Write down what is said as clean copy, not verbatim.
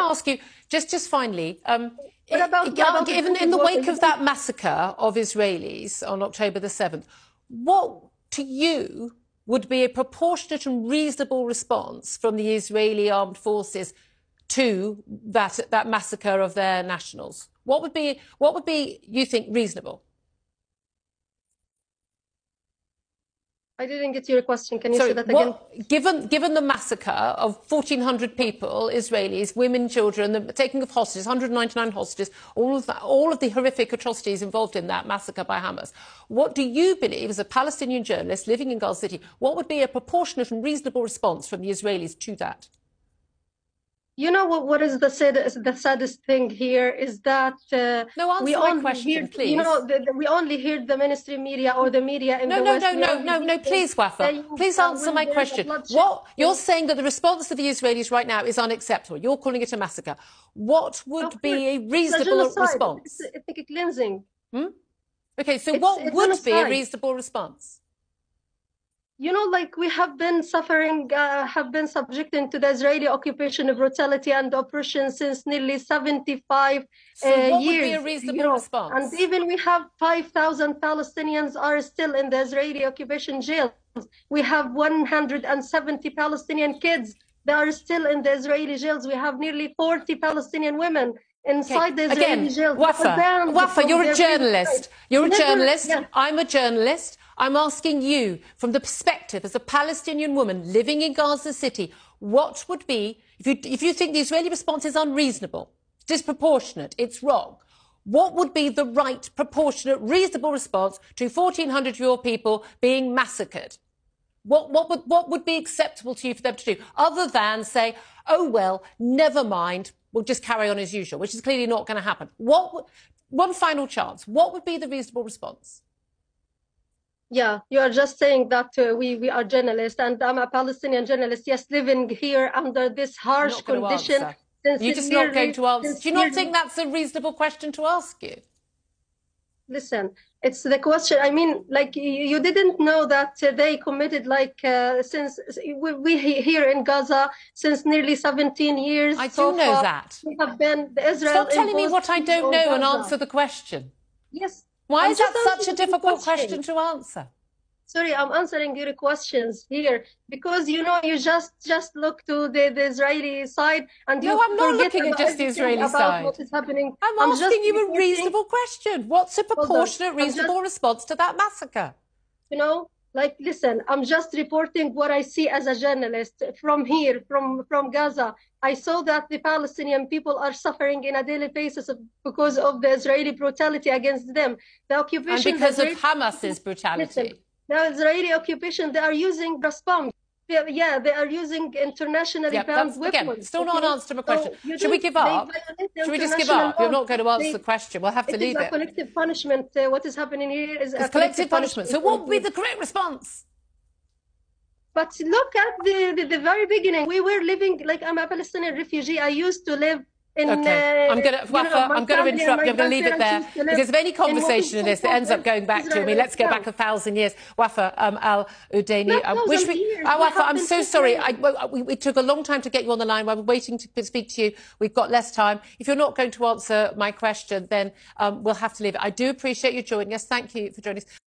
ask you, just finally, given in the wake of that massacre of Israelis on October the 7th, what to you would be a proportionate and reasonable response from the Israeli armed forces to that massacre of their nationals? What would be, you think, reasonable? I didn't get your question. Can you say that again? Given the massacre of 1,400 people, Israelis, women, children, the taking of hostages, 199 hostages, all of the horrific atrocities involved in that massacre by Hamas, what do you believe, as a Palestinian journalist living in Gaza City, what would be a proportionate and reasonable response from the Israelis to that? You know what is the saddest thing here is that no, answer my question, please. You know, we only hear the mainstream media or the media in the West. No, please, Waafa. Please answer my question. What you're saying that the response of the Israelis right now is unacceptable. You're calling it a massacre. What would be a reasonable response? It's ethnic cleansing. Okay, so what would be a reasonable response? You know, like we have been suffering, have been subjected to the Israeli occupation of brutality and oppression since nearly 75 so what years. Would be a reasonable response? And even we have 5,000 Palestinians are still in the Israeli occupation jails. We have 170 Palestinian kids that are still in the Israeli jails. We have nearly 40 Palestinian women inside the Israeli jails. Waafa, you're a journalist. You're a journalist. Yeah. I'm a journalist. I'm asking you, from the perspective as a Palestinian woman living in Gaza City, what would be, if you think the Israeli response is unreasonable, disproportionate, it's wrong, what would be the right, proportionate, reasonable response to 1,400 of your people being massacred? What would be acceptable to you for them to do, other than say, oh, well, never mind, we'll just carry on as usual, which is clearly not going to happen? One final chance. What would be the reasonable response? Yeah, you are just saying that we are journalists, and I'm a Palestinian journalist, yes, living here under this harsh condition. You're just not going to answer. Do you not think that's a reasonable question to ask you? Listen, it's the question. I mean, like, you didn't know that they committed, like, since we here in Gaza since nearly 17 years. I do know that. We have been Israel. Stop telling me what I don't know and answer the question. Yes. Why is that such a difficult question to answer? Sorry, I'm answering your questions here because, you know, you just look to the Israeli side and you I'm not looking at just the Israeli side. What is happening. I'm asking you a reasonable question. What's a proportionate, reasonable response to that massacre? You know, like, listen, I'm just reporting what I see as a journalist from here, from Gaza. I saw that the Palestinian people are suffering on a daily basis because of the Israeli brutality against them. The occupation... And because of Hamas's brutality. Listen, the Israeli occupation, they are using brass bombs. Yeah, they are using internationally banned weapons. Again, still not an answer to my question. Should we give up? Should we just give up? You're not going to answer the question. We'll have to leave it. It is a collective punishment. What is happening here is a collective punishment. So what would be the correct response? But look at the very beginning. We were living, like, I'm a Palestinian refugee. I used to live in... Okay, I'm going to interrupt you. I'm going to leave it there. Because if any conversation in this that ends up going back to, let's go back 1,000 years. Waafa Al-Udaini. Waafa, I'm so sorry. We took a long time to get you on the line. While we're waiting to speak to you, we've got less time. If you're not going to answer my question, then we'll have to leave it. I do appreciate you joining us. Thank you for joining us.